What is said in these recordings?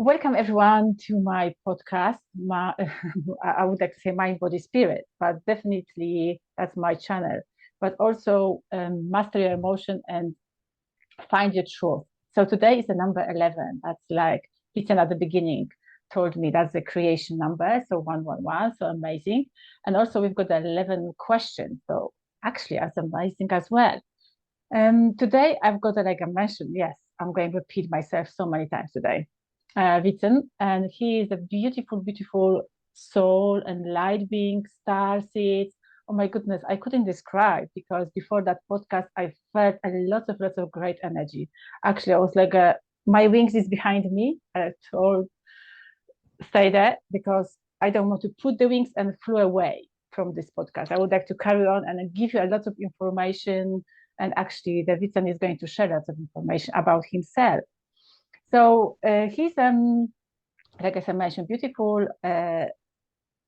Welcome everyone to my podcast. I would like to say Mind, Body, Spirit, but definitely that's my channel. But also Master Your Emotion and Find Your Truth. So today is the number 11. That's like Peter at the beginning told me that's the creation number. So 111, so amazing. And also we've got the 11 questions. So actually that's amazing as well. Today I've got, like I mentioned, yes, I'm going to repeat myself so many times today. Vincent, and he is a beautiful, beautiful soul and light being, star seeds. Oh my goodness, I couldn't describe because before that podcast, I felt lots of great energy. Actually, I was like, my wings is behind me. I told, stay there because I don't want to put the wings and flew away from this podcast. I would like to carry on and give you a lot of information. And actually, the Vincent is going to share lots of information about himself. So he's like as I mentioned, beautiful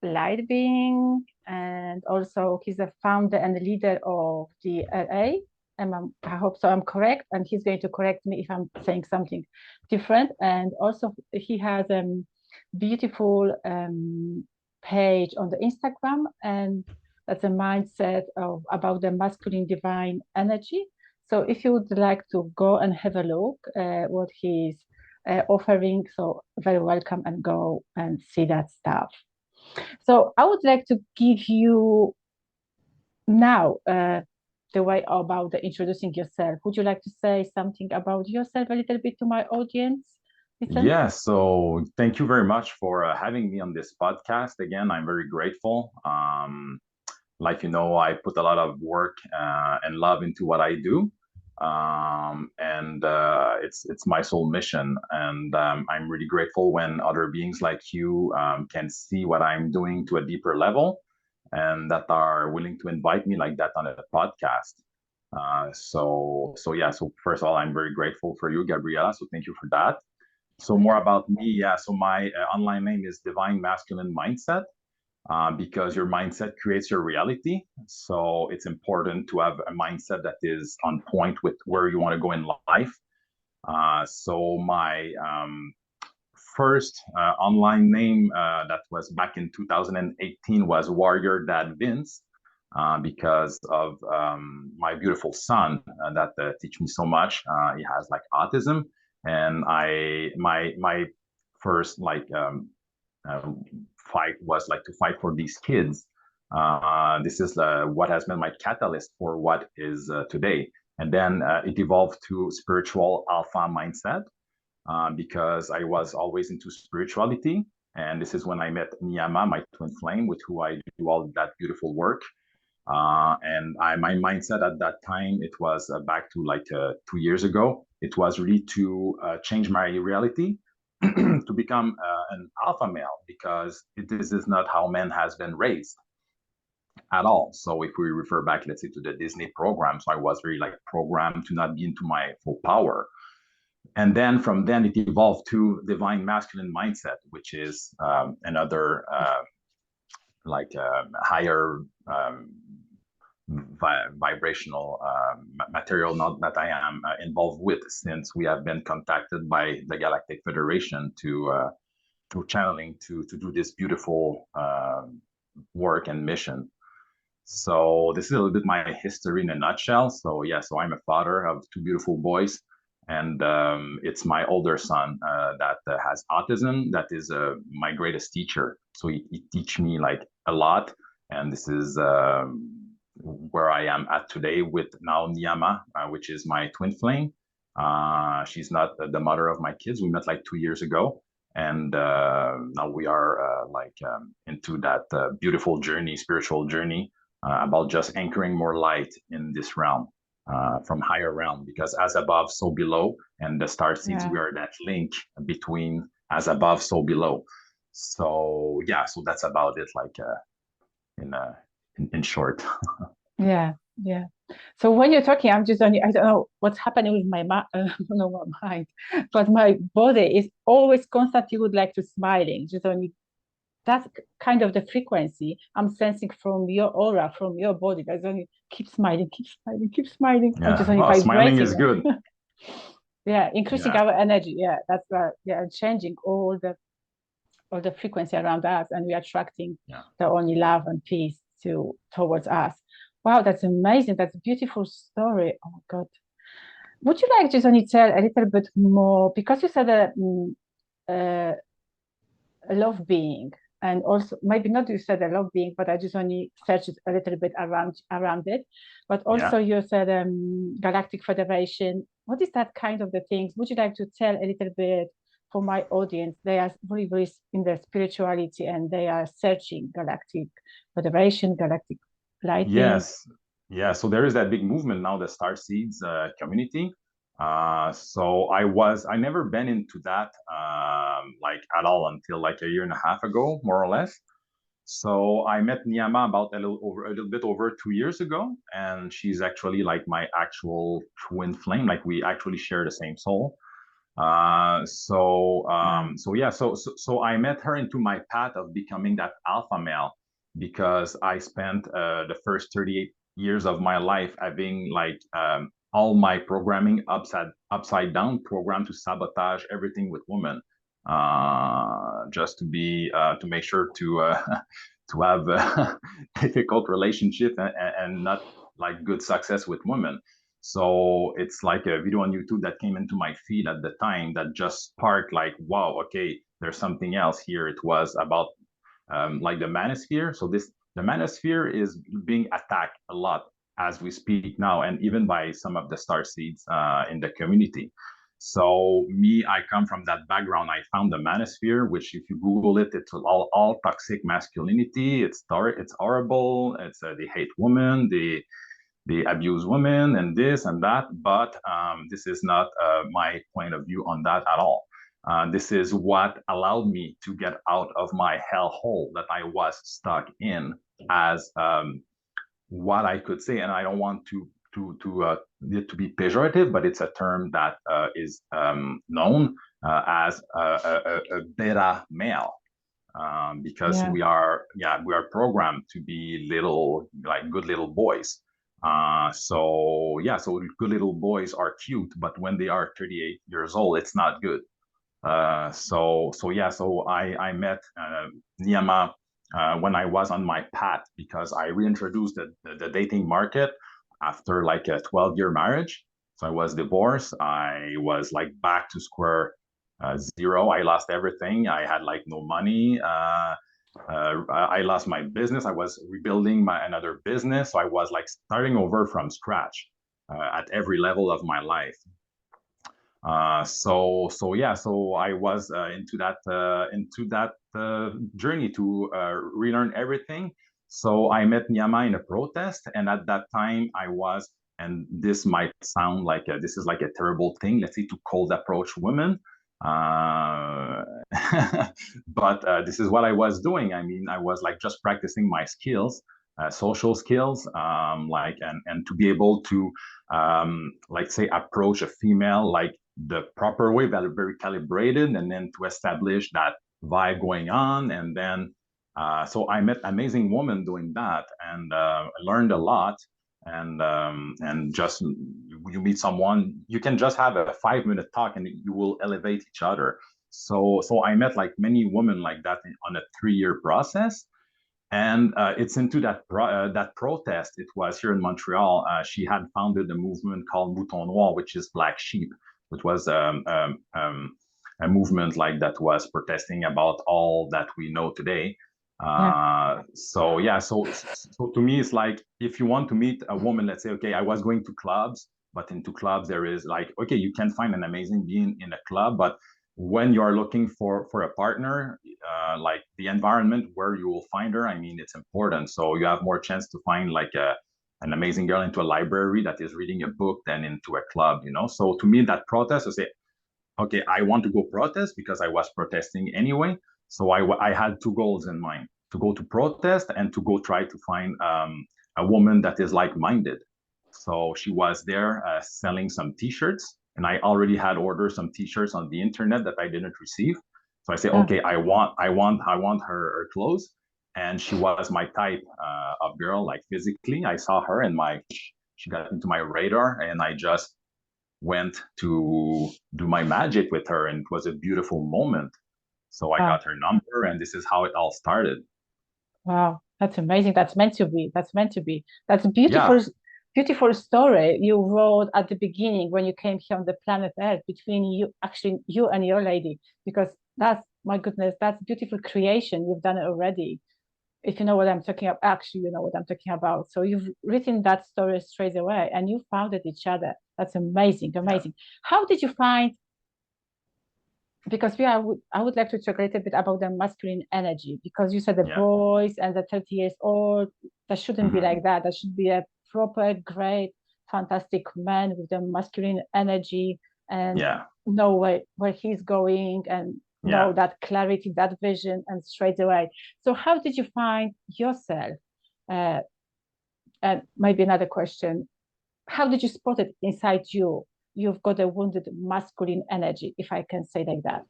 light being, and also he's a founder and leader of the LA. I hope so. I'm correct, and he's going to correct me if I'm saying something different. And also he has a beautiful page on the Instagram, and that's a mindset of about the masculine divine energy. So if you would like to go and have a look what he's offering, so very welcome and go and see that stuff. So I would like to give you now the way about the introducing yourself. Would you like to say something about yourself a little bit to my audience? Listen. Yeah, so thank you very much for having me on this podcast. Again, I'm very grateful. I put a lot of work and love into what I do, and it's my sole mission. And I'm really grateful when other beings like you can see what I'm doing to a deeper level, and that are willing to invite me like that on a podcast. So yeah. So first of all, I'm very grateful for you, Gabriela. So thank you for that. So more about me, yeah. So my online name is Divine Masculine Mindset because your mindset creates your reality. So it's important to have a mindset that is on point with where you want to go in life. So my first online name that was back in 2018 was Warrior Dad Vince. Because of my beautiful son that teach me so much. He has like autism, and my first uh, fight was like to fight for these kids. This is what has been my catalyst for what is today. And then it evolved to spiritual alpha mindset because I was always into spirituality. And this is when I met Niyama, my twin flame, with who I do all that beautiful work. My mindset at that time, it was back to like 2 years ago. It was really to change my reality to become an alpha male because this is not how man has been raised at all. So if we refer back, let's say, to the Disney program, so I was very like programmed to not be into my full power. And then from then it evolved to divine masculine mindset, which is another higher vibrational material not that I am involved with, since we have been contacted by the Galactic Federation to channeling to do this beautiful work and mission. So this is a little bit my history in a nutshell. So yeah, so I'm a father of two beautiful boys, and it's my older son that has autism. That is my greatest teacher. So he teach me like a lot, and this is where I am at today with now Niyama, which is my twin flame. She's not the mother of my kids. We met like 2 years ago, and now we are into that beautiful journey, spiritual journey, about just anchoring more light in this realm, from higher realm, because as above, so below, and the star seeds, Yeah. we are that link between as above, so below. So yeah, so that's about it, like in short. Yeah, yeah. So when you're talking, I'm just only, I don't know what's happening with my mind, no, my mind, but my body is always constantly would like to smiling. Just only that's kind of the frequency I'm sensing from your aura, from your body. That's only keep smiling, keep smiling, keep smiling. I'm Yeah. just only Oh, smiling vibrating. is good. Yeah, increasing Yeah, our energy. Yeah, that's right. Yeah, and changing all the frequency around us, and we are attracting yeah. the only love and peace towards us. Wow, that's amazing. That's a beautiful story. Oh my God. Would you like just only tell a little bit more because you said uh, a love being, and also maybe not you said a love being, but I just only searched a little bit around it. But Yeah. also you said Galactic Federation. What is that kind of the things? Would you like to tell a little bit for my audience? They are very, very in their spirituality and they are searching Galactic Federation, Galactic Lighting. Yes. Yeah. So there is that big movement now, the Star Seeds community. So I never been into that like at all until like a year and a half ago, more or less. So I met Niyama about a little bit over 2 years ago, and she's actually like my actual twin flame. Like we actually share the same soul. Wow. So yeah, so I met her into my path of becoming that alpha male because I spent the first 38 years of my life having like all my programming upside down, programmed to sabotage everything with women, just to be to make sure to to have a difficult relationship and not like good success with women. So it's like a video on YouTube that came into my feed at the time that just sparked like, wow, okay, there's something else here. It was about like the manosphere. So the manosphere is being attacked a lot as we speak now, and even by some of the star seeds in the community. So me, I come from that background. I found the manosphere, which if you Google it, it's all toxic masculinity. It's horrible. It's they hate women. They abuse women and this and that, but this is not my point of view on that at all. This is what allowed me to get out of my hellhole that I was stuck in as what I could say, and I don't want it to be pejorative, but it's a term that is known as a beta male. Because Yeah. we are programmed to be little like good little boys. So yeah, so good little boys are cute, but when they are 38 years old, it's not good. So yeah, so I met Niyama when I was on my path because I reintroduced the dating market after like a 12-year marriage. So I was divorced. I was like back to square zero. I lost everything. I had like no money. I lost my business. I was rebuilding my another business. So I was like starting over from scratch at every level of my life. So yeah, so I was into that journey to relearn everything. So I met Nyama in a protest, and at that time I was, and this might sound like this is like a terrible thing, let's say, to cold approach women. Uh, but this is what I was doing. I mean, I was like just practicing my skills, social skills, like and to be able to like say approach a female like the proper way, that are very calibrated, and then to establish that vibe going on. And then, so I met amazing woman doing that, and I learned a lot. And just you meet someone, you can just have a 5 minute talk, and you will elevate each other. So I met like many women like that on a 3 year process. And it's into that protest. It was here in Montreal. She had founded a movement called Mouton Noir, which is Black Sheep, which was a movement like that was protesting about all that we know today. Yeah. So yeah, so to me, it's like if you want to meet a woman, let's say, okay, I was going to clubs, but into clubs there is like, okay, you can find an amazing being in a club, but when you are looking for a partner, like the environment where you will find her, I mean, it's important. So you have more chance to find like an amazing girl into a library that is reading a book than into a club, you know? So to me, that protest, I say, okay, I want to go protest because I was protesting anyway. So I had two goals in mind: to go to protest and to go try to find a woman that is like-minded. So she was there selling some T-shirts, and I already had ordered some T-shirts on the internet that I didn't receive. So I say, Oh, okay, I want her clothes, and she was my type of girl, like physically. I saw her, and my she got into my radar, and I just went to do my magic with her, and it was a beautiful moment. So I Wow. got her number, and this is how it all started. Wow. That's amazing. That's meant to be. That's meant to be. That's a Yeah, beautiful story you wrote at the beginning when you came here on the planet Earth between you, actually you and your lady, because that's, my goodness, that's beautiful creation. You've done it already. If you know what I'm talking about, actually, you know what I'm talking about. So you've written that story straight away and you founded each other. That's amazing, yeah, amazing. How did you find, because I would like to talk a little bit about the masculine energy, because you said the yeah. boys and the 30 years old, that shouldn't be Hmm. like that. That should be a proper, great, fantastic man with the masculine energy and Yeah, know where he's going and know yeah. that clarity, that vision, and straight away. So how did you find yourself? Uh, and maybe another question, how did you spot it inside you? You've got a wounded masculine energy, if I can say like that.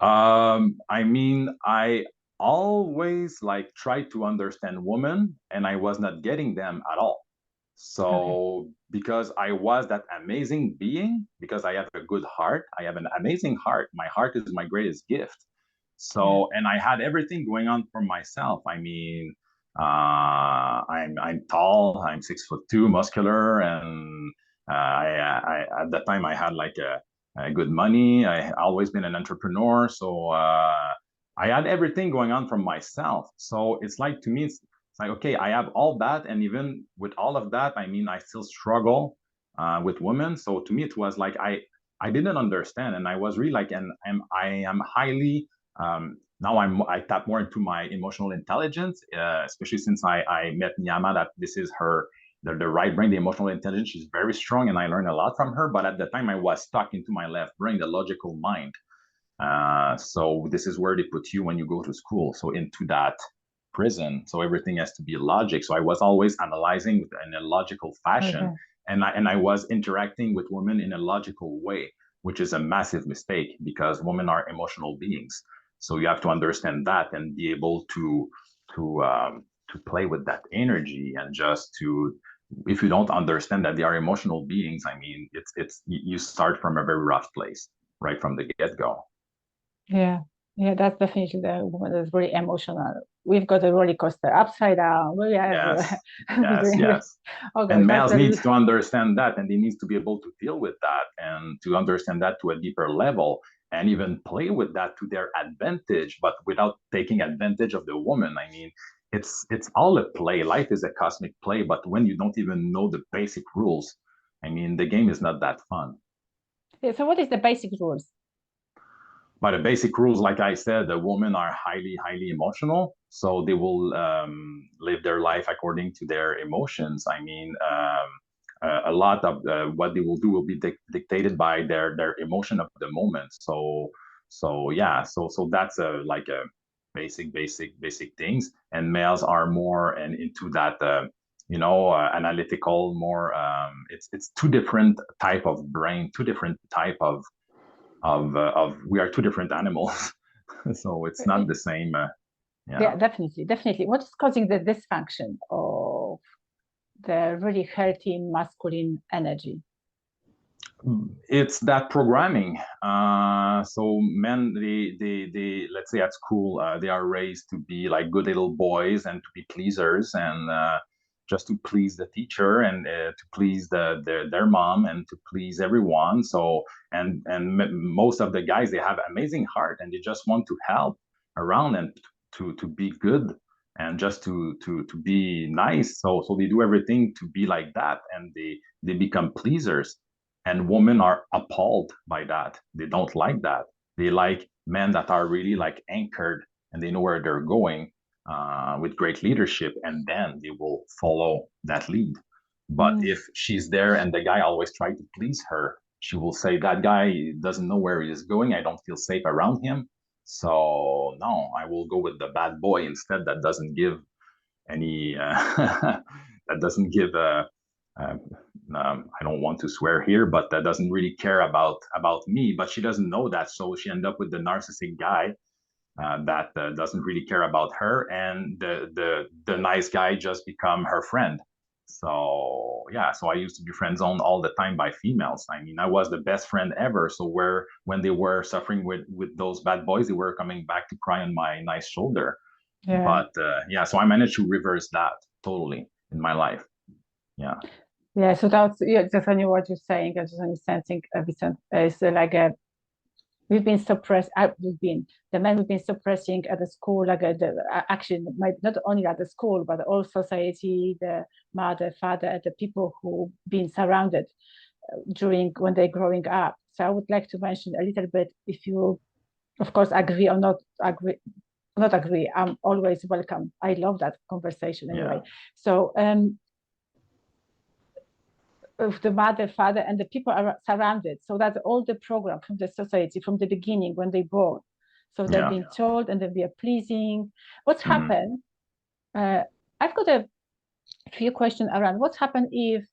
I mean, I always like tried to understand women, and I was not getting them at all. Okay. So because I was that amazing being, because I have a good heart, I have an amazing heart. My heart is my greatest gift. Yeah. So, and I had everything going on for myself. I mean, I'm tall, I'm 6'2", muscular, and I at that time I had like a good money. I always been an entrepreneur, so I had everything going on from myself. So it's like, to me, it's like, okay, I have all that, and even with all of that, I mean, I still struggle with women. So to me, it was like I didn't understand, and I was really like, and I am highly now I tap more into my emotional intelligence, especially since I met Nyama, that this is her the right brain, the emotional intelligence. She's very strong, and I learned a lot from her. But at the time, I was stuck into my left brain, the logical mind. So this is where they put you when you go to school. So into that prison. So everything has to be logic. So I was always analyzing in a logical fashion, Okay. and I was interacting with women in a logical way, which is a massive mistake because women are emotional beings. So you have to understand that and be able to play with that energy, and just to, if you don't understand that they are emotional beings, I mean, it's you start from a very rough place right from the get go. Yeah. Yeah, that's definitely the woman that's very emotional. We've got a roller coaster upside down. We are everywhere. Yes, yes, yes. Oh gosh, And that's males a needs to understand that, and they needs to be able to deal with that, and to understand that to a deeper level, and even play with that to their advantage, but without taking advantage of the woman. I mean, it's all a play. Life is a cosmic play, but when you don't even know the basic rules, I mean, the game is not that fun. yeah, so what is the basic rules? But the basic rules, like I said, the women are highly, highly emotional. So they will live their life according to their emotions. I mean, a lot of what they will do will be dictated by their emotion of the moment. So yeah, so that's like a basic things. And males are more and into that. Analytical, more. It's two different type of brain, two different type of we are two different animals. So it's not the same. Yeah. Yeah, definitely, definitely. What is causing the dysfunction of the really healthy masculine energy? It's that programming. So men, they let's say at school, they are raised to be like good little boys and to be pleasers, and just to please the teacher, and to please their mom, and to please everyone. So most of the guys, they have amazing heart, and they just want to help around, and to be good, and just to be nice. So they do everything to be like that, and they become pleasers, and women are appalled by that. They don't like that. They like men that are really like anchored, and they know where they're going, with great leadership, and then they will follow that lead. But Mm. if she's there and the guy always tries to please her, she will say, that guy doesn't know where he is going. I don't feel safe around him. So no, I will go with the bad boy instead, that doesn't give any that doesn't give uh, I don't want to swear here, but that doesn't really care about me. But she doesn't know that, so she end up with the narcissistic guy that doesn't really care about her, and the nice guy just become her friend. So yeah, so I used to be friend zoned all the time by females. I mean, I was the best friend ever. So when they were suffering with those bad boys, they were coming back to cry on my nice shoulder. Yeah. But yeah, so I managed to reverse that totally in my life. Yeah. Yeah, so that's yeah, just only what you're saying. I just only sensing everything is like a we've been suppressed. We've been the men we've been suppressing at the school, like actually, not only at the school but all society, the mother, father, the people who've been surrounded during when they're growing up. So I would like to mention a little bit, if you, of course, agree or not agree. Not agree. I'm always welcome. I love that conversation anyway. Yeah. So of the mother, father, and the people are surrounded. So that's all the program from the society from the beginning when they born. So they're Yeah. being told and they're pleasing. What's Hmm. happened? I've got a few questions around what's happened if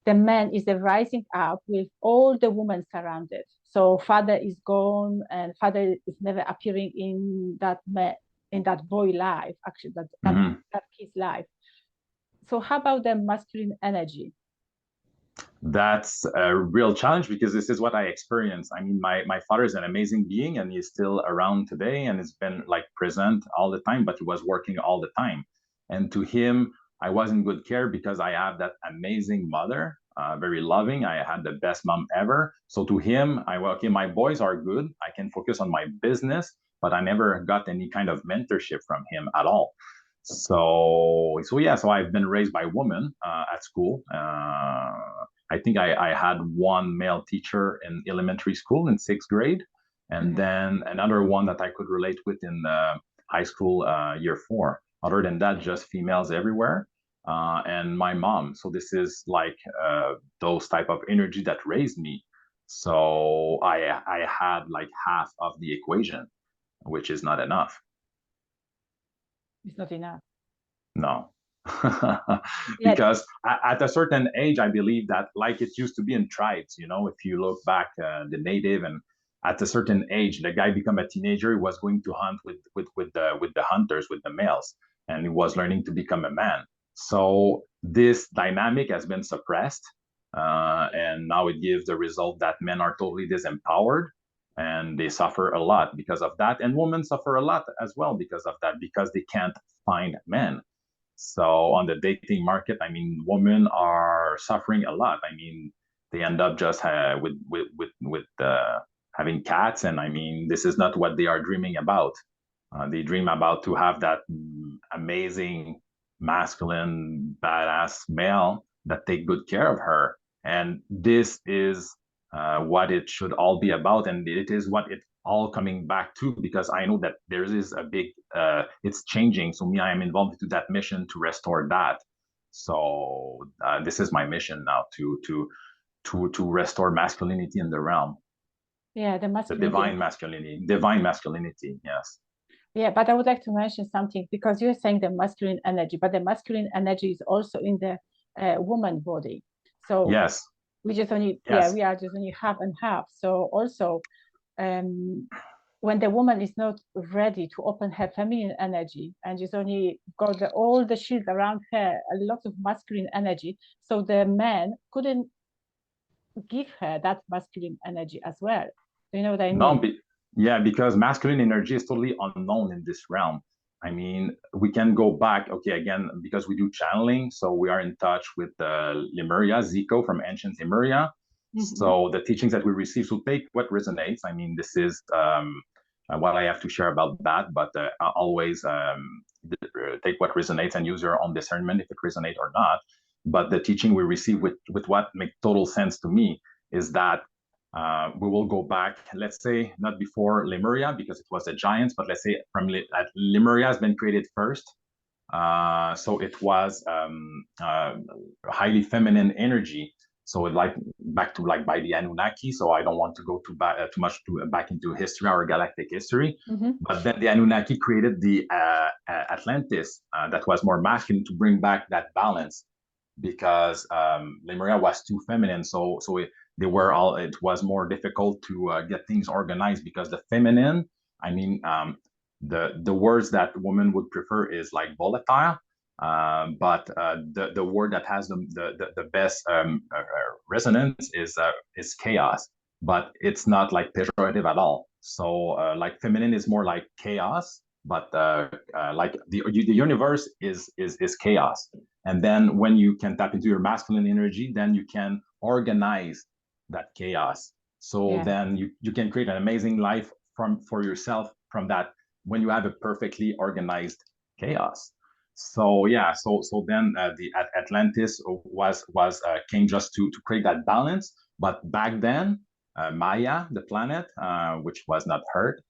the man is rising up with all the women surrounded. So father is gone and father is never appearing in that man, in that boy life, actually Hmm. that kid's life. So how about the masculine energy? That's a real challenge because this is what I experienced. I mean, my father is an amazing being and he's still around today and has been like present all the time, but he was working all the time. And to him, I was in good care because I have that amazing mother, very loving. I had the best mom ever. So to him, okay, my boys are good. I can focus on my business, but I never got any kind of mentorship from him at all. So yeah, so I've been raised by women at school. I think I had one male teacher in elementary school in sixth grade, and Mhm. then another one that I could relate with in high school year four. Other than that, just females everywhere. And my mom. So this is like those type of energy that raised me. So I had like half of the equation, which is not enough. It's not enough. No. Yeah. Because at a certain age, I believe that, like it used to be in tribes, if you look back, the native, and at a certain age, the guy become a teenager, he was going to hunt with the hunters, with the males, and he was learning to become a man. So this dynamic has been suppressed, and now it gives the result that men are totally disempowered, and they suffer a lot because of that, and women suffer a lot as well because of that, because they can't find men. So on the dating market, I mean, women are suffering a lot. I mean, they end up just with having cats, and I mean, this is not what they are dreaming about. They dream about to have that amazing, masculine, badass male that take good care of her, and this is what it should all be about, and it is what it all coming back to, because I know that there is a big it's changing. So me, I am involved into that mission to restore that. So this is my mission now to restore masculinity in the realm, Yeah, the the masculinity. divine masculinity. Yes, Yeah, but I would like to mention something because you're saying the masculine energy, but the masculine energy is also in the woman body. So yes, we just only, yeah, yes. we are just only half and half. So also, um, when the woman is not ready to open her feminine energy and just only got all the shield around her, a lot of masculine energy, so the man couldn't give her that masculine energy as well. Do you know what I No, mean? yeah, because masculine energy is totally unknown in this realm. I mean, we can go back, okay, again, because we do channeling, so we are in touch with Lemuria, Zico from ancient Lemuria. Mhm. So the teachings that we receive, so take what resonates. I mean, this is what I have to share about that, but always take what resonates and use your own discernment if it resonates or not. But the teaching we receive with what makes total sense to me is that we will go back, let's say, not before Lemuria because it was the giants, but let's say Lemuria has been created first. So it was highly feminine energy. So it like back to like by the Anunnaki. So I don't want to go too much back into history or galactic history. Mhm. But then the Anunnaki created the Atlantis that was more masculine to bring back that balance because Lemuria was too feminine. They were all. It was more difficult to get things organized because the feminine. I mean, the words that women would prefer is like volatile. But the word that has the best resonance is chaos, but it's not like pejorative at all. So like feminine is more like chaos, but like the universe is chaos. And then when you can tap into your masculine energy, then you can organize that chaos. So then you can create an amazing life for yourself from that when you have a perfectly organized chaos. So yeah, so then the Atlantis came just to create that balance. But back then, Maya, the planet, which was not hurt,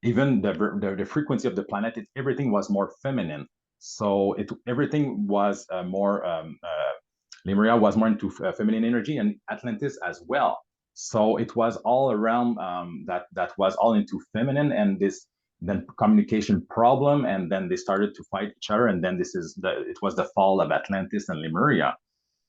even the frequency of the planet, everything was more feminine. So everything was more Lemuria was more into feminine energy, and Atlantis as well. So it was all around that was all into feminine, and this then communication problem, and then they started to fight each other, and then it was the fall of Atlantis and Lemuria,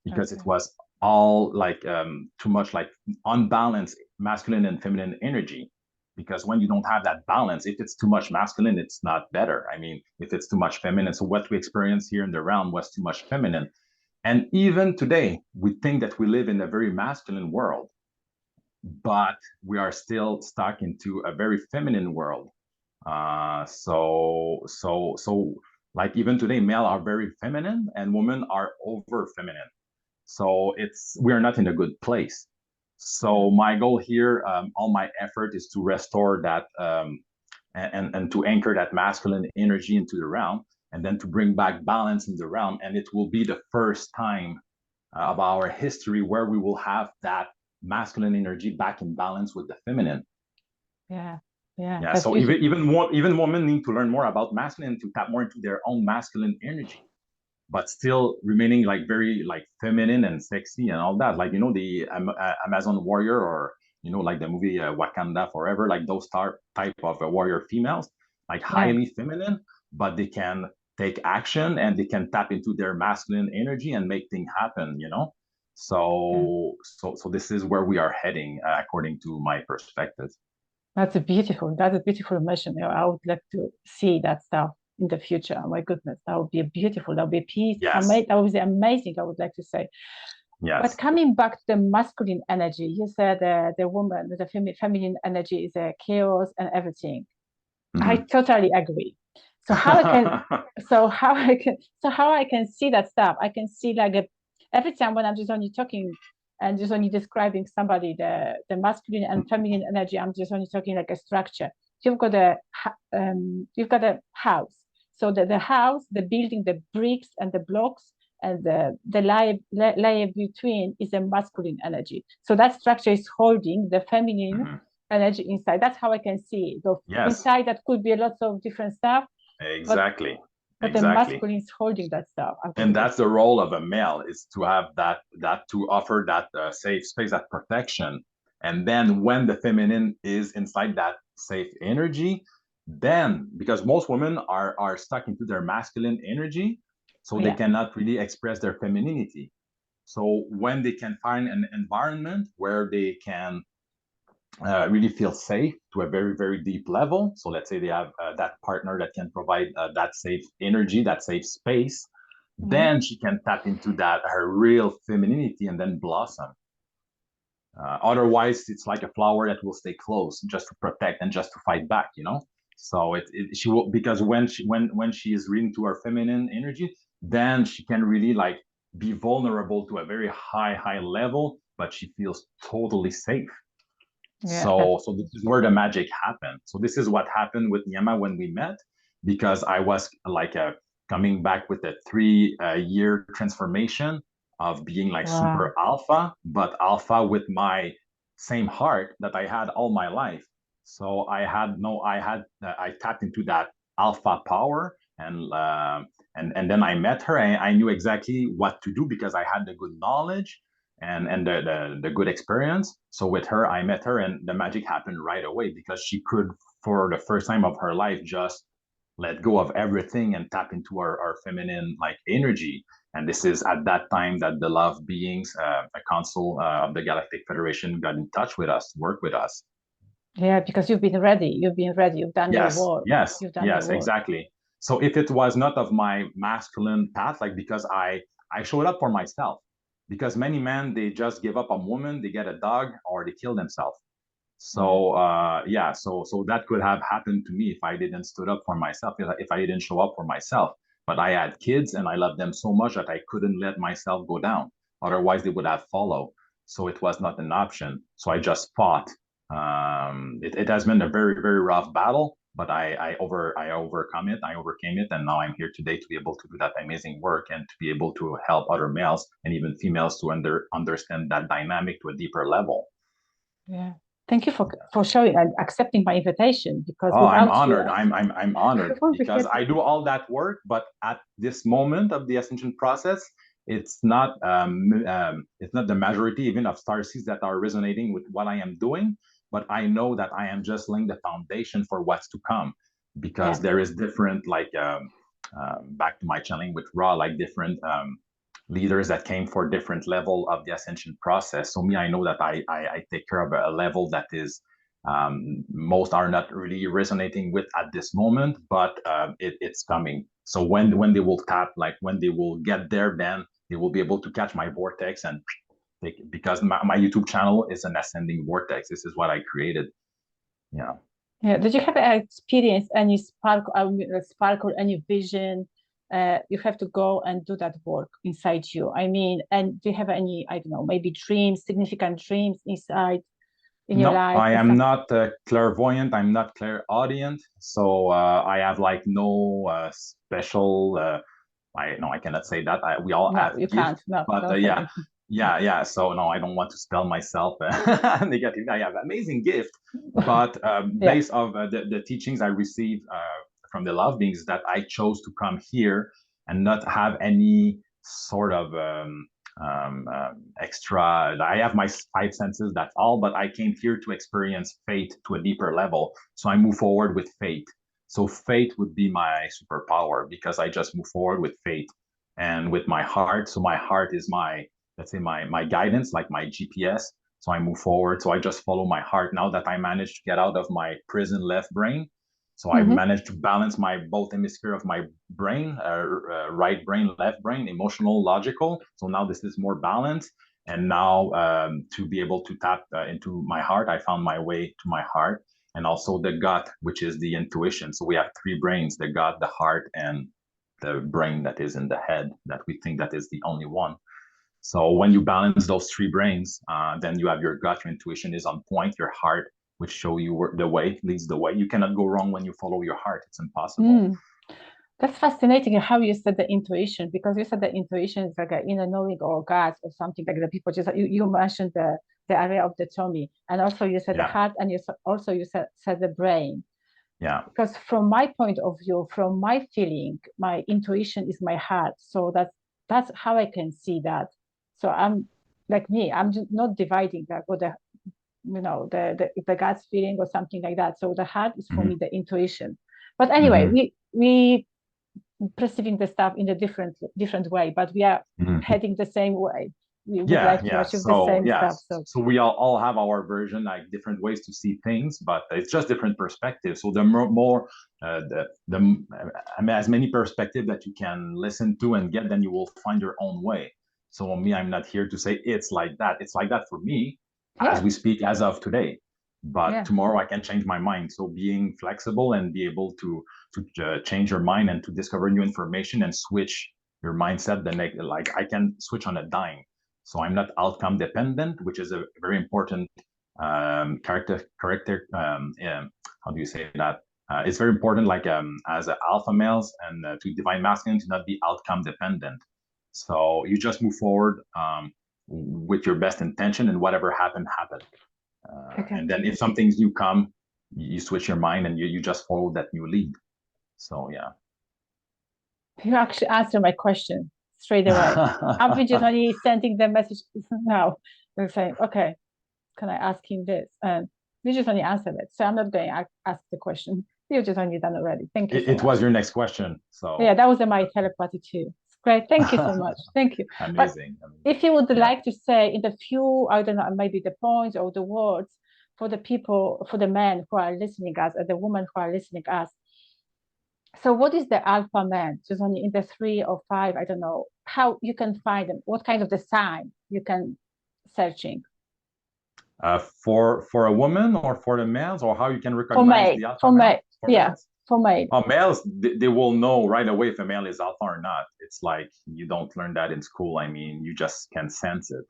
because it was all like too much like unbalanced masculine and feminine energy. Because when you don't have that balance, if it's too much masculine, it's not better. I mean, if it's too much feminine, so what we experience here in the realm was too much feminine. And even today, we think that we live in a very masculine world, but we are still stuck into a very feminine world. So like even today, male are very feminine and women are over feminine. So we are not in a good place. So my goal here, all my effort is to restore that and to anchor that masculine energy into the realm, and then to bring back balance in the realm. And it will be the first time of our history where we will have that masculine energy back in balance with the feminine. Yeah. So even women need to learn more about masculine, to tap more into their own masculine energy, but still remaining like very like feminine and sexy and all that. Like, you know, the Amazon warrior, or, you know, like the movie Wakanda Forever, like those type of warrior females, like highly feminine, but they can take action and they can tap into their masculine energy and make things happen, you know? So this is where we are heading, according to my perspective. That's a beautiful mission. You know, I would like to see that stuff in the future. Oh my goodness, that would be beautiful. That would be peace. Yes. That would be amazing, I would like to say. Yes. But coming back to the masculine energy, you said the woman, the feminine energy is a chaos and everything. I totally agree. So how I can see that stuff? I can see like every time when I'm just only talking and just only describing somebody, the masculine and feminine energy, I'm just only talking like a structure. You've got a house. So the house, the building, the bricks and the blocks and the layer between is a masculine energy. So that structure is holding the feminine energy inside. That's how I can see it. So inside that could be lots of different stuff. Exactly. But the masculine is holding that stuff. And that's the role of a male, is to have that to offer that safe space, that protection. And then when the feminine is inside that safe energy, then because most women are stuck into their masculine energy, so they cannot really express their femininity. So when they can find an environment where they can really feel safe to a very, very deep level. So let's say they have that partner that can provide that safe energy, that safe space, then she can tap into that, her real femininity, and then blossom. Otherwise, it's like a flower that will stay closed just to protect and just to fight back, you know? So she will, because when she is reading to her feminine energy, then she can really like be vulnerable to a very high level, but she feels totally safe. So this is where the magic happened. So this is what happened with Nyama when we met, because I was like coming back with a 3-year transformation of being like super alpha, but alpha with my same heart that I had all my life. So I tapped into that alpha power, and then I met her, and I knew exactly what to do because I had the good knowledge and the good experience. So with her, I met her, and the magic happened right away, because she could, for the first time of her life, just let go of everything and tap into our feminine like energy. And this is at that time that the love beings, a council of the Galactic Federation, got in touch with us, work with us. Yeah, because you've been ready. You've done your work. Yes, exactly. So if it was not of my masculine path, like because I showed up for myself, because many men they just give up on women, they get a dog, or they kill themselves. So yeah, so that could have happened to me if I didn't stood up for myself, if I didn't show up for myself. But I had kids and I loved them so much that I couldn't let myself go down. Otherwise, they would have followed. So it was not an option. So I just fought. It has been a very, very rough battle, but I overcome it. I overcame it, and now I'm here today to be able to do that amazing work and to be able to help other males and even females to understand that dynamic to a deeper level. Yeah. Thank you for showing and accepting my invitation, because Oh, I'm without you, honored. I'm I honored won't be because here. I do all that work, but at this moment of the ascension process, it's not the majority even of starseeds that are resonating with what I am doing. But I know that I am just laying the foundation for what's to come, because Yeah. there is different like back to my channeling with Ra, like different leaders that came for different level of the ascension process. So me, I know that I take care of a level that is most are not really resonating with at this moment, but it's coming. So when they will tap, like when they will get there, then they will be able to catch my vortex and because my YouTube channel is an ascending vortex. This is what I created. Yeah. Yeah. Did you have experience any spark or any vision? You have to go and do that work inside you. I mean, and do you have any, I don't know, maybe dreams, significant dreams inside in your No, life I or am something? not clairvoyant. I'm not clairaudient. So I have like no special. I no, I cannot say that. We all No, have you gifts, can't. No, but don't say yeah, it. yeah. So no, I don't want to spell myself negative. I have amazing gift, but Yeah. based of the teachings I received from the love beings, that I chose to come here and not have any sort of extra. I have my five senses, that's all, but I came here to experience faith to a deeper level. So I move forward with faith. So faith would be my superpower because I just move forward with faith and with my heart. So my heart is my, let's say, my guidance, like my GPS. So I move forward. So I just follow my heart. Now that I managed to get out of my prison left brain, so I've Hmm. managed to balance my both hemisphere of my brain, right brain, left brain, emotional, logical. So now this is more balanced. And now to be able to tap into my heart, I found my way to my heart, and also the gut, which is the intuition. So we have three brains: the gut, the heart, and the brain that is in the head that we think that is the only one. So when you balance those three brains, then you have your gut, your intuition is on point, your heart, which show you where the way leads the way. You cannot go wrong when you follow your heart. It's impossible. Mm. That's fascinating how you said the intuition, because you said the intuition is like an inner knowing or God or something like that. People just you mentioned the area of the tummy, and also you said the Yeah, heart, and also you said the brain. yeah. Because from my point of view, from my feeling, my intuition is my heart. So that's how I can see that. So I'm like me, I'm just not dividing that or the the God's feeling or something like that. So the heart is for Mm-hmm. me the intuition. But anyway, Mm-hmm. we perceiving the stuff in a different way, but we are Mm-hmm. heading the same way. We would Yeah, like to yeah. achieve the So same stuff. yes, So so we all have our version, like different ways to see things, but it's just different perspectives. So the more the I mean, as many perspective that you can listen to and get, then you will find your own way. So me, I'm not here to say it's like that. It's like that for me as yeah, we speak as of today. But yeah. tomorrow I can change my mind. So being flexible and be able to change your mind and to discover new information and switch your mindset, the next like I can switch on a dime. So I'm not outcome dependent, which is a very important character. How do you say that? It's very important, like as alpha males and to divine masculine, to not be outcome dependent. So you just move forward with your best intention, and whatever happened, happened. Okay. And then if some things new come, you switch your mind and you just follow that new lead. So yeah. You actually answered my question straight away. I'm just only sending the message now. They're saying, okay, can I ask him this? And you just only answered it. So I'm not going to ask the question. You just only done already. Thank you so It much. was your next question. Yeah, So that was my telepathy too. It's great. Thank you so much. Thank you. But amazing. Amazing. if you would Yeah. like to say in the few, I don't know, maybe the points or the words for the people, for the men who are listening us, and the women who are listening us, So what is the alpha man? Just only in the 3 or 5, I don't know how you can find them. What kind of the sign you can searching For a woman or for the males, or how you can for recognize male, the alpha for male male, for yeah, males? for male. Males, they will know right away if a male is alpha or not. It's like you don't learn that in school. I mean, you just can sense it.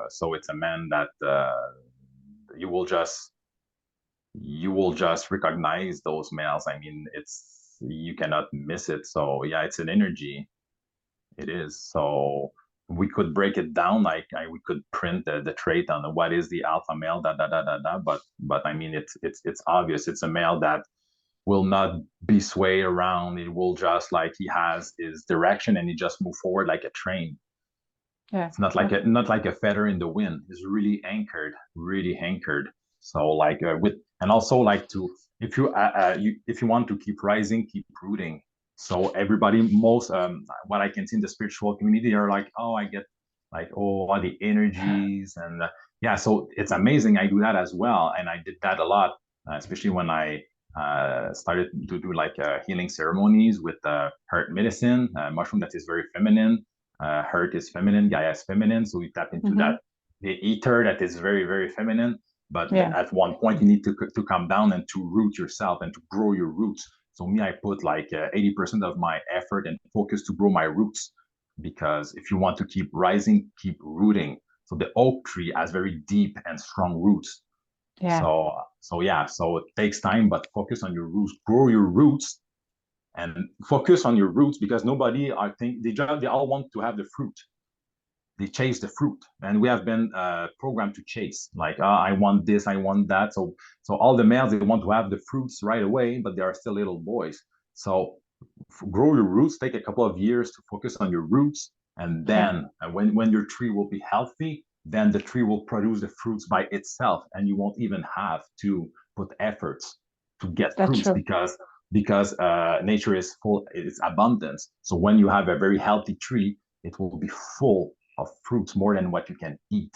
So it's a man that you will just you will just recognize those males. I mean, it's you cannot miss it. So yeah, it's an energy. It is. So we could break it down like we could print the trait on what is the alpha male, da da da da da. But I mean, it's obvious. It's a male that will not be swayed around. It will just like he has his direction and he just move forward like a train. Yeah. It's not like a feather in the wind. It's really anchored. So like with and also like to if you want to keep rising, keep rooting. So everybody, most what I can see in the spiritual community are like, oh, I get like all the energies and yeah. So it's amazing. I do that as well, and I did that a lot, especially when I started to do like healing ceremonies with heart medicine, mushroom that is very feminine. Earth is feminine, Gaia is feminine. So we tap into Mm-hmm. that the ether that is very, very feminine. But Yeah. at one point, you need to come down and to root yourself and to grow your roots. So me, I put like 80% of my effort and focus to grow my roots because if you want to keep rising, keep rooting. So the oak tree has very deep and strong roots. Yeah. So yeah, so it takes time, but focus on your roots, grow your roots, and focus on your roots because nobody, I think, they all want to have the fruit. They chase the fruit, and we have been programmed to chase. Like, I want this, I want that. So all the males they want to have the fruits right away, but they are still little boys. So grow your roots. Take a couple of years to focus on your roots, and Yeah. then when your tree will be healthy, then the tree will produce the fruits by itself, and you won't even have to put efforts to get That's fruits true. because nature is full, it's abundance. So when you have a very healthy tree, it will be full of fruits more than what you can eat.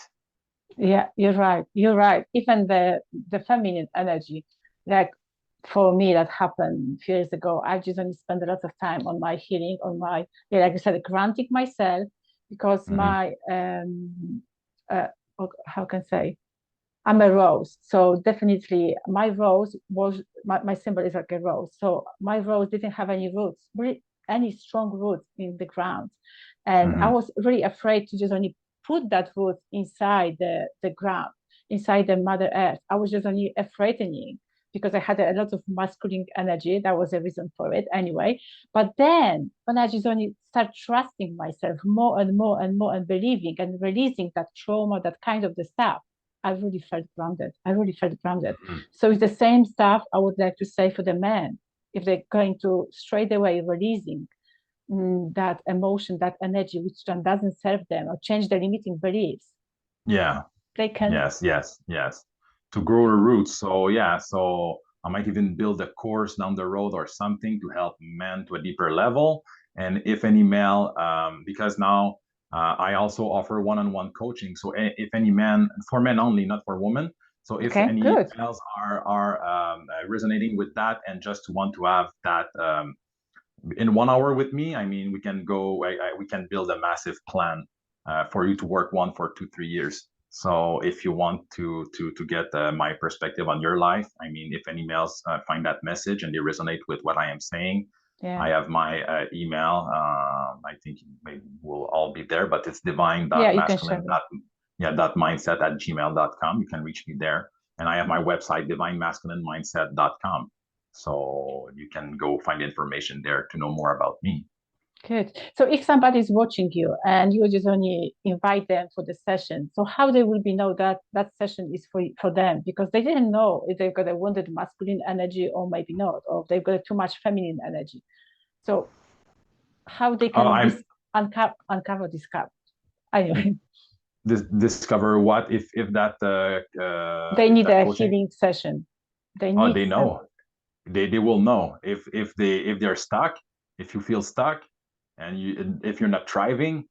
Yeah, you're right. You're right. Even the feminine energy, like for me, that happened a few years ago. I just only spent a lot of time on my healing, on my yeah, like I said, granting myself because Mm-hmm. my uh, how can I say I'm a rose. So definitely my rose was my symbol is like a rose. So my rose didn't have any roots, really any strong roots in the ground. And I Mm-hmm. was really afraid to just only put that root inside the ground, inside the Mother Earth. I was just only afraid because I had a lot of masculine energy. That was a reason for it anyway. But then when I just only start trusting myself more and more and more and believing and releasing that trauma, that kind of the stuff, I really felt grounded. I really felt grounded. Mm-hmm. So it's the same stuff I would like to say for the men. If they're going to straight away releasing that emotion, that energy, which then doesn't serve them or change the limiting beliefs, Yeah. they can, Yes. To grow the roots. So yeah, so I might even build a course down the road or something to help men to a deeper level. And if any male, because now I also offer one-on-one coaching. So if any man, for men only, not for women. So if okay, any good. males are resonating with that and just want to have that in 1 hour with me, I mean, we can go, we can build a massive plan for you to work one for 2 3 years. So if you want to get my perspective on your life, I mean, if any males find that message and they resonate with what I am saying, Yeah. I have my email. I think maybe we'll all be there, but it's divine Yeah, dot you can share masculine them. dot yeah dot mindset at gmail.com. You can reach me there, and I have my website divinemasculinemindset.com. So you can go find information there to know more about me. Good. So if somebody is watching you and you just only invite them for the session, so how they will be know that that session is for them because they didn't know if they've got a wounded masculine energy or maybe not, or they've got too much feminine energy. So how they can I'm uncover this gap? Anyway, discover what they if need that a coaching. healing session. They Oh, need they some. know. They will know if they're stuck. If you feel stuck, and if you're not thriving,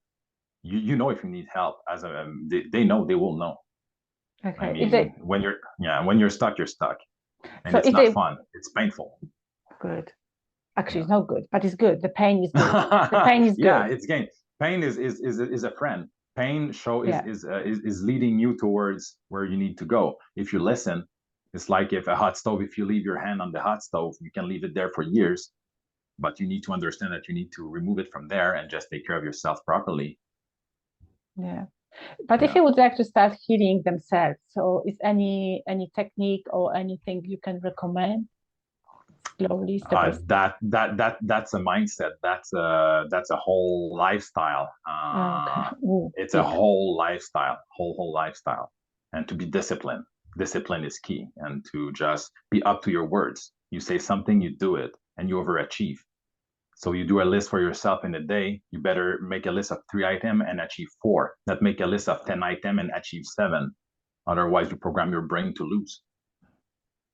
you know if you need help. They know, they will know. I Okay. If they mean, when you're stuck, you're stuck, and so it's if not they fun. It's painful. Good. Actually, Yeah. it's not good, but it's good. The pain is good. The pain is Yeah, good. it's gain. Pain is a friend. Pain show Yeah. is leading you towards where you need to go. If you listen, it's like if a hot stove, if you leave your hand on the hot stove, you can leave it there for years, but you need to understand that you need to remove it from there and just take care of yourself properly. Yeah. But if Yeah. you would like to start healing themselves, so is any technique or anything you can recommend slowly, step by step? That's a mindset. That's a whole lifestyle. Oh, okay. Ooh, It's a deep. whole lifestyle, whole lifestyle, and to be disciplined. Discipline is key, and to just be up to your words. You say something, you do it, and you overachieve. So you do a list for yourself in a day. You better make a list of 3 items and achieve 4. Not make a list of 10 items and achieve 7. Otherwise, you program your brain to lose.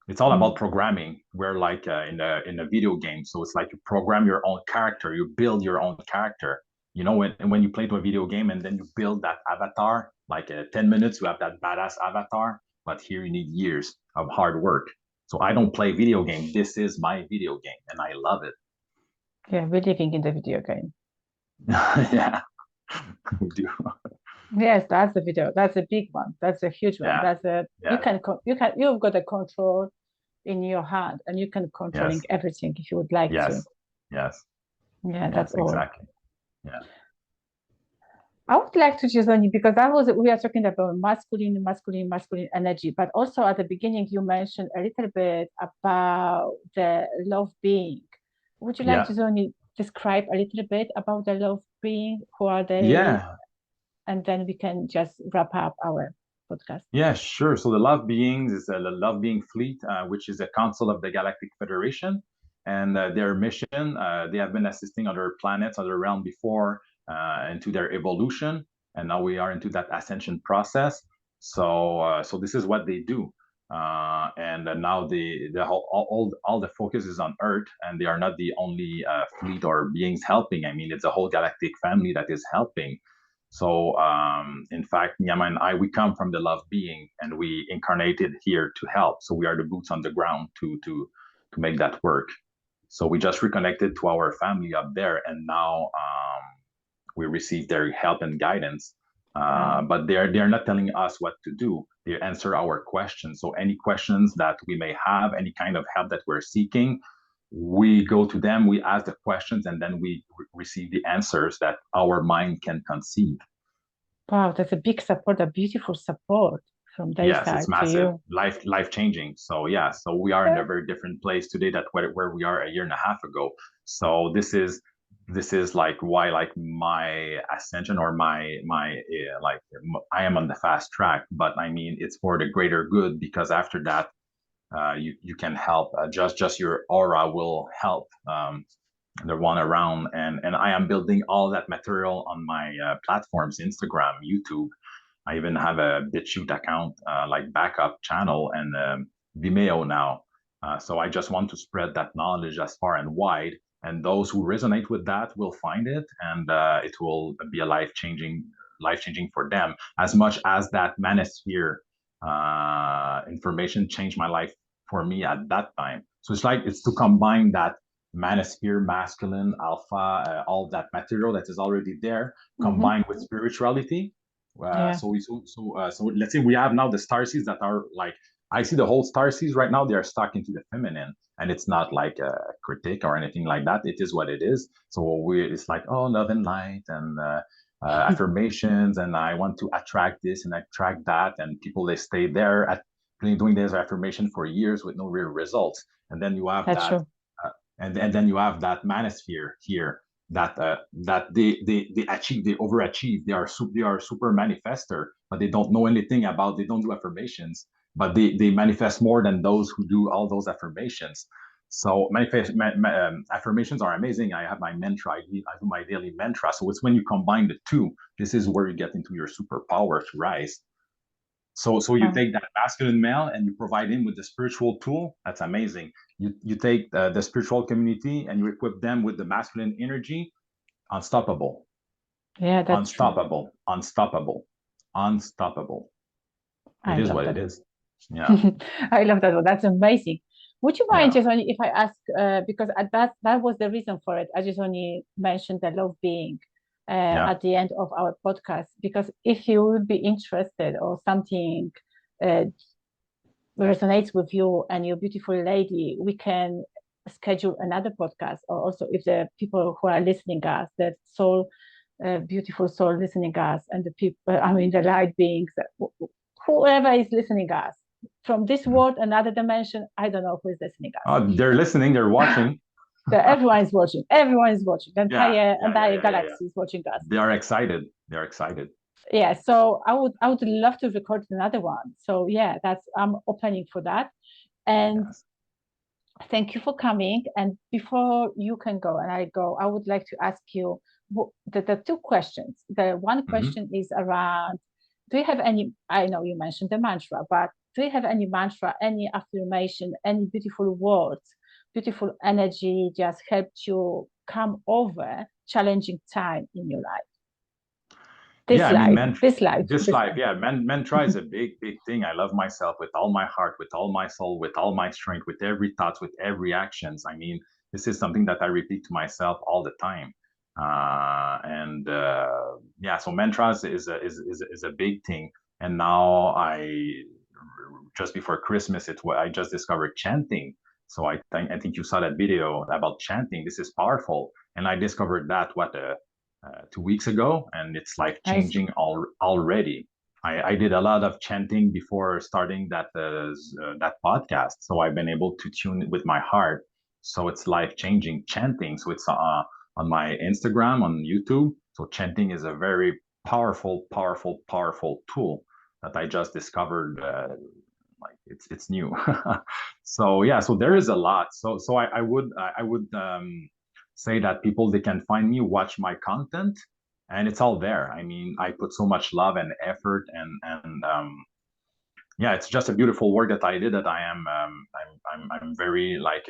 It's all about programming. We're like in a video game, so it's like you program your own character, you build your own character. You know, when you play to a video game and then you build that avatar, like 10 minutes, you have that badass avatar. But here you need years of hard work. So I don't play video game. This is my video game, and I love it. Yeah, we're living in the video game. Yeah, we do. Yes, that's the video. That's a big one. That's a huge one. Yeah, That's a yeah, you've got the control in your hand and you can controlling yes, everything if you would like to. yes, yes, Yeah, that's yes, all. exactly. Yeah, I would like to just only because we are talking about masculine energy, but also at the beginning you mentioned a little bit about the love being. Would you like yeah, to only describe a little bit about the love being? Who are they? yeah. And then we can just wrap up our podcast. Yeah, sure. So the Love Beings is the Love Being Fleet, which is a council of the Galactic Federation. And their mission, they have been assisting other planets, other realms before into their evolution. And now we are into that ascension process. So this is what they do. And now the whole, all the focus is on Earth, and they are not the only fleet or beings helping. I mean, it's a whole galactic family that is helping. So, in fact, Nyama and I, we come from the love being, and we incarnated here to help. So we are the boots on the ground to make that work. So we just reconnected to our family up there, and now we receive their help and guidance. But they're not telling us what to do. They answer our questions. So any questions that we may have, any kind of help that we're seeking, we go to them, we ask the questions, and then we receive the answers that our mind can conceive. Wow, that's a big support, a beautiful support from their Yes, it's side to massive, you. life changing. So yeah, so we are in Yeah. a very different place today that where we are a year and a half ago. So this is like why like my ascension or my like I am on the fast track, but I mean it's for the greater good because after that you can help. Just your aura will help the one around, and I am building all that material on my platforms, Instagram, YouTube. I even have a BitChute account, like backup channel, and Vimeo now. So I just want to spread that knowledge as far and wide, and those who resonate with that will find it, and it will be a life changing for them. As much as that manosphere information changed my life for me at that time. So it's to combine that manosphere, masculine, alpha, all that material that is already there, Mm-hmm. combined with spirituality. Yeah. So let's say we have now the star seeds that are like I see the whole star seeds right now. They are stuck into the feminine, and it's not like a critique or anything like that. It is what it is. So it's like love and light and affirmations, and I want to attract this and attract that, and people they stay there at doing this affirmation for years with no real results, and then you have That's that, true. and then you have that manosphere here that they achieve, they overachieve, they are super manifester, but they don't know anything about, they don't do affirmations, but they manifest more than those who do all those affirmations. So affirmations are amazing. I have my mantra. I do my daily mantra. So it's when you combine the two, this is where you get into your superpower to rise. So you Oh, take that masculine male and you provide him with the spiritual tool. That's amazing. You take the spiritual community and you equip them with the masculine energy. Unstoppable, yeah, that's true. unstoppable, unstoppable, unstoppable. It I is love what it that. is. Yeah. I love that one. That's amazing. Would you mind Yeah. just only if I ask, because that was the reason for it. I just only mentioned the love being Yeah. at the end of our podcast, because if you would be interested or something uh, resonates with you and your beautiful lady, we can schedule another podcast. Or also, if the people who are listening us, the soul, beautiful soul listening us, and the people, I mean, the light beings, whoever is listening us from this Mhm. world, another dimension, I don't know who is listening us. They're listening, they're watching. So everyone is watching. Everyone is watching. The Yeah, yeah, yeah, entire yeah, yeah, yeah. galaxy is watching us. They are excited. They're excited. Yeah. So I would love to record another one. So yeah, I'm opening for that. And Yes. thank you for coming. And before you can go and I go, I would like to ask you the two questions. The one Hmm. question is around, do you have any, I know you mentioned the mantra, but do you have any mantra, any affirmation, any beautiful words, beautiful energy just helped you come over challenging time in your life? Yeah, This I mean, life, this life, this this life, life. yeah, mantra is a big, big thing. I love myself with all my heart, with all my soul, with all my strength, with every thought, with every actions. I mean, this is something that I repeat to myself all the time. And yeah, so mantras is a big thing. And now just before Christmas, I just discovered chanting. So I think you saw that video about chanting. This is powerful, and I discovered that 2 weeks ago, and it's like Nice. changing already. I did a lot of chanting before starting that podcast, so I've been able to tune with my heart. So it's life changing chanting. So it's on my Instagram, on YouTube. So chanting is a very powerful, powerful, powerful tool that I just discovered. Like it's new. So yeah, so there is a lot. So I would say that people, they can find me, watch my content, and it's all there. I mean, I put so much love and effort, and yeah, it's just a beautiful work that I did, that I'm very like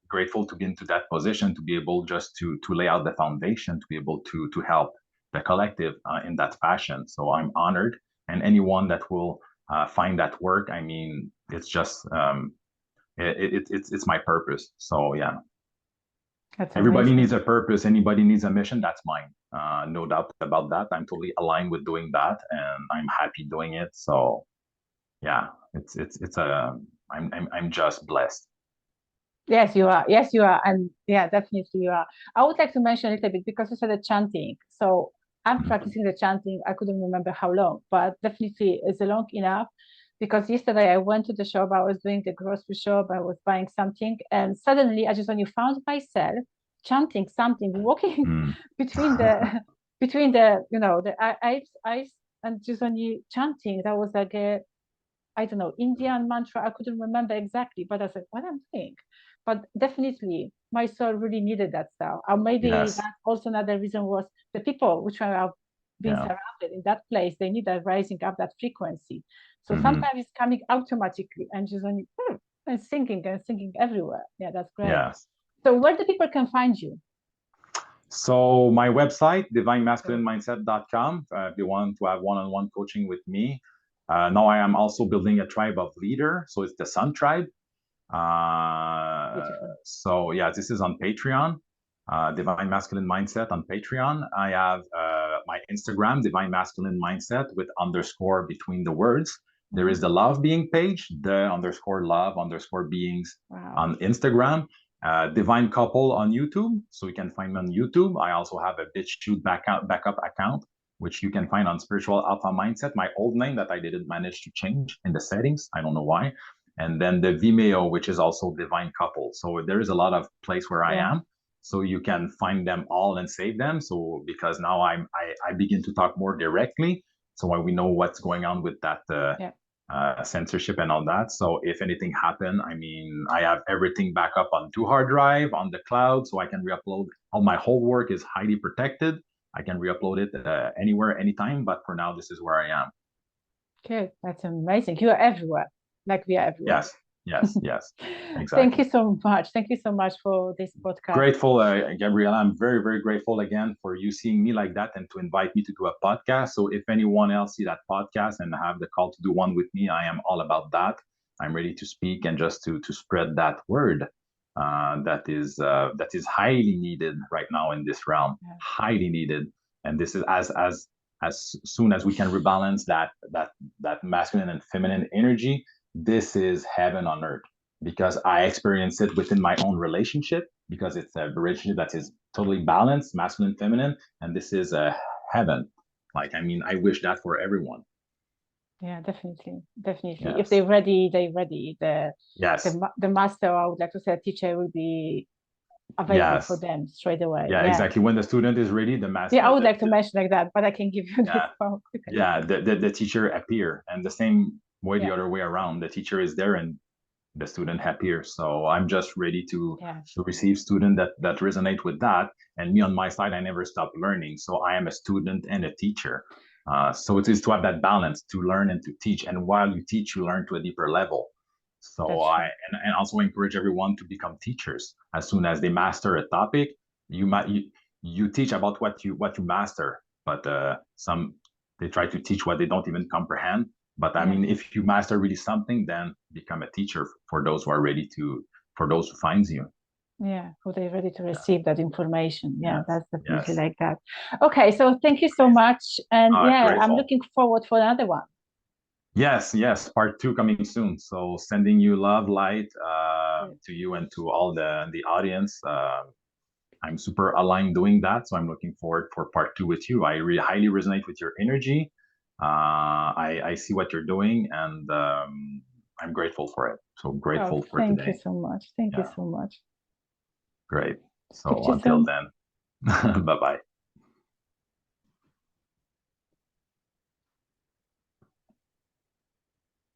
grateful to be into that position, to be able just to lay out the foundation, to be able to help the collective in that fashion. So I'm honored, and anyone that will find that work, I mean, it's just it's my purpose. So yeah, That's everybody amazing. needs a purpose. Anybody needs a mission. That's mine. No doubt about that. I'm totally aligned with doing that, and I'm happy doing it. So yeah, it's a I'm just blessed. Yes, you are. Yes, you are. And yeah, definitely you are. I would like to mention a little bit because you said the chanting. So I'm Mhm. practicing the chanting. I couldn't remember how long, but definitely it's long enough because yesterday I went to the shop. I was doing the grocery shop. I was buying something, and suddenly I just only found myself chanting something, walking Mm. between the the eyes and just only chanting. That was like a, I don't know, Indian mantra. I couldn't remember exactly, but I said, what I'm doing. But definitely, my soul really needed that stuff. Or maybe Yes. that also another reason was the people which are being Yeah. surrounded in that place, they need that rising up that frequency. So Hmm. sometimes it's coming automatically and just only and singing everywhere. Yeah, that's great. Yes. So where the people can find you? So my website, So divinemasculinemindset.com, if you want to have one-on-one coaching with me. Now I am also building a tribe of leader. So it's the Sun Tribe. Uh, beautiful. so yeah, this is on Patreon, Divine Masculine Mindset on Patreon. I have my Instagram, Divine Masculine Mindset with underscore between the words. There Mhm. is the love being page, the underscore love underscore beings Wow. on Instagram. Divine Couple on YouTube, so you can find me on YouTube. I also have a BitChute backup account, which you can find on Spiritual Alpha Mindset, my old name that I didn't manage to change in the settings. I don't know why. And then the Vimeo, which is also Divine Couple. So there is a lot of place where I Yeah. am. So you can find them all and save them. So because now I begin to talk more directly. So when we know what's going on with that Yeah. censorship and all that. So if anything happen, I mean, I have everything back up on two hard drive on the cloud, so I can re-upload. All my whole work is highly protected. I can re-upload it anywhere, anytime. But for now, this is where I am. Good. That's amazing. You are everywhere. Like we are everywhere. Yes, yes, yes, Thank you exactly. so much. Thank you so much for this podcast. Grateful, Gabriela. I'm very, very grateful again for you seeing me like that and to invite me to do a podcast. So if anyone else see that podcast and have the call to do one with me, I am all about that. I'm ready to speak and just to spread that word that is highly needed right now in this realm, highly needed. And this is as soon as we can rebalance that masculine and feminine energy, this is heaven on earth, because I experience it within my own relationship, because it's a relationship that is totally balanced, masculine, feminine, and this is a heaven. Like, I mean, I wish that for everyone. Yeah, definitely. Definitely. Yes. If they're ready, they're ready. Yes. The master, I would like to say, teacher will be available for Yes. them straight away. Yeah, exactly. When the student is ready, the master. Yeah, I would like to mention like that, but I can give you this Yeah. power. Yeah, the teacher appear, and the same way the Yeah. other way around. The teacher is there and the student appears. So I'm just ready to receive student that resonate with that. And me on my side, I never stop learning. So I am a student and a teacher. So it is to have that balance, to learn and to teach. And while you teach, you learn to a deeper level. So and also encourage everyone to become teachers. As soon as they master a topic, you teach about what you master. But some, they try to teach what they don't even comprehend. But I mean, if you master really something, then become a teacher for those who are ready to, for those who finds you. Yeah, who they're ready to receive that information. Yeah, that's definitely Yes. like that. Okay, so thank you so much. And Grateful. I'm looking forward for another one. Yes, part 2 coming soon. So sending you love, light to you and to all the audience. I'm super aligned doing that, so I'm looking forward for part 2 with you. I highly resonate with your energy. I see what you're doing, and I'm grateful for it. So grateful for today. Thank you so much. Thank you so much. Great. So until then, bye-bye.